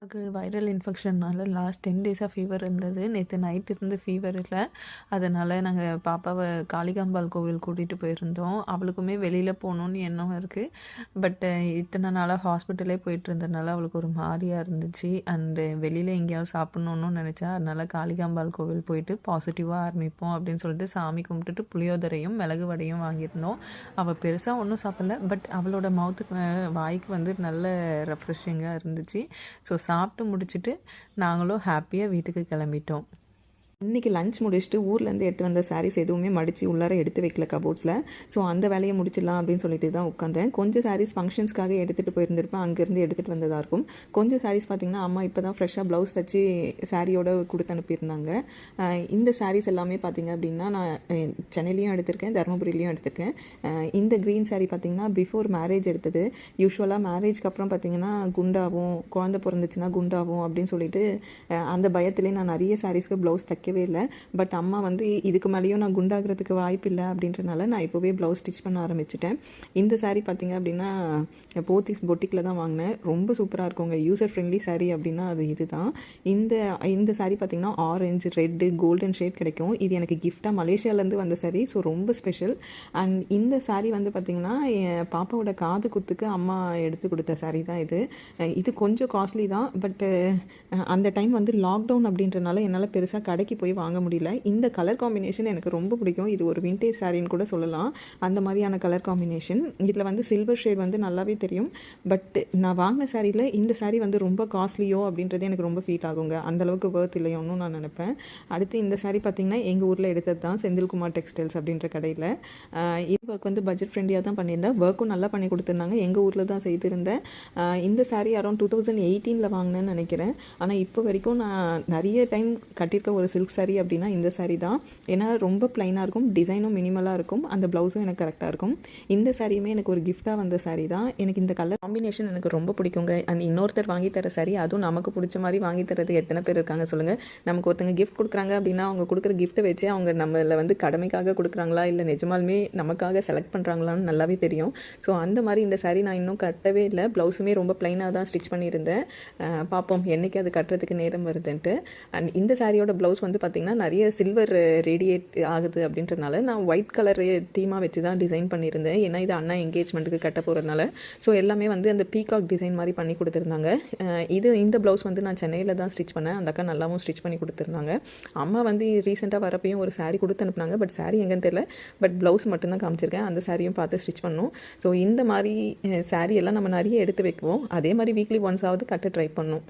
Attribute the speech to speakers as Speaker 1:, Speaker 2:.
Speaker 1: எனக்கு viral இன்ஃபெக்ஷன்னால last 10 டேஸாக fever இருந்தது. நேத்து நைட் இருந்து ஃபீவர் இல்ல. அதனால நாங்க பாப்பாவ காளிகாம்பாள் கோவில் கூட்டிட்டு போயிருந்தோம். அவளுக்குமே வெளியில போணும்னு எண்ணம் இருக்கு. பட் இத்தன நாளா ஹாஸ்பிட்டலே போயிட்டு இருந்ததுனால அவளுக்கு ஒரு மாரியா இருந்துச்சு. வெளியில எங்கேயாவது சாப்பிடணும்னு நெனச்சா, அதனால காளிகாம்பாள் கோவில் போயிட்டு பாசிட்டிவா ஆரம்பிப்போம் அப்படின்னு சொல்லிட்டு சாமி கும்பிட்டுட்டு புளியோதரையும், மிளகு வடையும் வாங்கியிருந்தோம். அவ பெருசா ஒண்ணும் சாப்பிடல. பட் அவளோட வாய்க்கு வந்து நல்ல ரெஃப்ரெஷிங்கா இருந்துச்சு. ஸோ சாப்பிட்டு முடிச்சுட்டு நாங்களும் ஹாப்பியாக வீட்டுக்கு கிளம்பிட்டோம்.
Speaker 2: இன்றைக்கி லஞ்ச் முடிச்சுட்டு ஊர்லேருந்து எடுத்து வந்த சாரீஸ் எதுவுமே மடித்து உள்ளார எடுத்து வைக்கல கபோர்ட்ஸில். ஸோ அந்த வேலையை முடிச்சிடலாம் அப்படின்னு சொல்லிட்டு தான் உட்காந்தேன். கொஞ்சம் சாரீஸ் ஃபங்க்ஷன்ஸ்க்காக எடுத்துகிட்டு போயிருந்திருப்பேன், அங்கேருந்து எடுத்துகிட்டு வந்ததாக இருக்கும். கொஞ்சம் சாரீஸ் பார்த்திங்கன்னா அம்மா இப்போ தான் ஃப்ரெஷ்ஷாக ப்ளவுஸ் தச்சு சாரியோட கொடுத்து அனுப்பியிருந்தாங்க. இந்த சாரீஸ் எல்லாமே பார்த்திங்க அப்படின்னா நான் சென்னையிலையும் எடுத்திருக்கேன், தருமபுரியிலையும் எடுத்திருக்கேன். இந்த க்ரீன் சாரீ பார்த்திங்கன்னா பிஃபோர் மேரேஜ் எடுத்தது. யூஸ்வலாக மேரேஜ்க்கு அப்புறம் பார்த்திங்கன்னா குண்டாகும், குழந்தை பிறந்துச்சுன்னா குண்டாகும் அப்படின்னு சொல்லிட்டு அந்த பயத்திலே நான் நிறைய சாரீஸ்க்கு ப்ளவுஸ் தைக்கவே இல்லை. பட் அம்மா வந்து இதுக்கு மேலேயும் நான் குண்டாகிறதுக்கு வாய்ப்பு இல்லை அப்படின்றனால நான் இப்போவே ப்ளவுஸ் ஸ்டிச் பண்ண ஆரம்பிச்சிட்டேன். இந்த சாரீ பார்த்திங்க அப்படின்னா போத்தீஸ் பொட்டிக்கில் தான் வாங்கினேன். ரொம்ப சூப்பராக இருக்குங்க. யூசர் ஃப்ரெண்ட்லி சாரீ அப்படின்னா அது இது தான். இந்த சாரீ பார்த்திங்கன்னா ஆரஞ்சு, ரெட்டு, கோல்டன் ஷேட் கிடைக்கும். இது எனக்கு கிஃப்டாக மலேசியாவிலேருந்து வந்த சாரீ. ஸோ ரொம்ப ஸ்பெஷல். அண்ட் இந்த சாரீ வந்து பார்த்திங்கன்னா என் பாப்பாவோட காது குத்துக்கு அம்மா எடுத்து கொடுத்த சாரீ தான் இது. இது கொஞ்சம் காஸ்ட்லி தான். பட்டு அந்த டைம் வந்து லாக்டவுன் அப்படின்றனால என்னால் பெருசாக கடைக்கு போய் வாங்க முடியல. இந்த கலர் காம்பினேஷன் எனக்கு ரொம்ப பிடிக்கும். இது ஒரு விண்டேஜ் சாரின்னு கூட சொல்லலாம். அந்த மாதிரியான கலர் காம்பினேஷன். இதில் வந்து சில்வர் ஷேட் வந்து நல்லாவே தெரியும். பட் நான் வாங்கின சாரியில் இந்த சாரீ வந்து ரொம்ப காஸ்ட்லியோ அப்படின்றது எனக்கு ரொம்ப ஃபீல் ஆகுங்க. அந்தளவுக்கு வேர்த் இல்லையோன்னு நான் நினைப்பேன். அடுத்து இந்த சாரீ பார்த்திங்கன்னா எங்கள் ஊரில் எடுத்தது தான், செந்தில்குமார் டெக்ஸ்டைல்ஸ் அப்படின்ற கடையில். இது ஒர்க் வந்து பட்ஜெட் ஃப்ரெண்ட்லியாக தான் பண்ணியிருந்தேன். ஒர்க்கும் நல்லா பண்ணி கொடுத்துருந்தாங்க. எங்கள் ஊரில் தான் செய்திருந்தேன். இந்த சாரீ அரௌண்ட் 2018 வாங்கினேன்னு நினைக்கிறேன். ஆனால் இப்போ வரைக்கும் நான் நிறைய டைம் கட்டியிருக்க ஒரு சில்க் சாரீ அப்படின்னா இந்த சாரீ தான். ஏன்னா ரொம்ப ப்ளைனாக இருக்கும், டிசைனும் மினிமலாக இருக்கும், அந்த ப்ளவுஸும் எனக்கு கரெக்டாக இருக்கும். இந்த சாரியுமே எனக்கு ஒரு கிஃப்டாக வந்த சாரீ தான். எனக்கு இந்த கலர் காம்பினேஷன் எனக்கு ரொம்ப பிடிக்குங்க. அண்ட் இன்னொருத்தர் வாங்கி தர சாரீ, அதுவும் நமக்கு பிடிச்ச மாதிரி வாங்கி தரது எத்தனை பேர் இருக்காங்க சொல்லுங்கள். நமக்கு ஒருத்தங்க கிஃப்ட் கொடுக்குறாங்க அப்படின்னா அவங்க கொடுக்குற கிஃப்ட்டை வச்சு அவங்க நம்மளை வந்து கடமைக்காக கொடுக்குறாங்களா இல்லை நிஜமாலுமே நமக்காக செலக்ட் பண்ணுறாங்களான்னு நல்லாவே தெரியும். ஸோ அந்த மாதிரி இந்த சாரீ நான் இன்னும் கட்டவே இல்லை. ப்ளவுஸுமே ரொம்ப ப்ளைனாக தான் ஸ்டிச் பண்ணியிருந்தேன். பார்ப்போம் என்றைக்கு அது கட்டுறதுக்கு நேரம் வருதுன்ட்டு. அண்ட் இந்த சாரியோட ப்ளவுஸ் வந்து பார்த்திங்கன்னா நிறைய சில்வர் ரேடியேட் ஆகுது அப்படின்றனால நான் ஒயிட் கலர் தீமாக வச்சு தான் டிசைன் பண்ணியிருந்தேன். ஏன்னா இது அண்ணா என்கேஜ்மெண்ட்டுக்கு கட்ட போகிறதுனால. ஸோ எல்லாமே வந்து அந்த பீகாக் டிசைன் மாதிரி பண்ணி கொடுத்துருந்தாங்க. இந்த ப்ளவுஸ் வந்து நான் சென்னையில் தான் ஸ்டிச் பண்ணேன். அந்த அக்கா நல்லாவும் ஸ்டிச் பண்ணி கொடுத்துருந்தாங்க. அம்மா வந்து ரீசெண்டாக வரப்பையும் ஒரு சாரீ கொடுத்து அனுப்புனாங்க. பட் சாரீ எங்கன்னு தெரியல. பட் ப்ளவுஸ் மட்டும்தான் காமிச்சிருக்கேன். அந்த சாரியும் பார்த்து ஸ்டிச் பண்ணணும். ஸோ இந்த மாதிரி சாரீ எல்லாம் நம்ம நிறைய எடுத்து வைக்குவோம். அதே மாதிரி வீக்லி ஒன்ஸ் ஆவது கட்ட ட்ரை பண்ணணும்.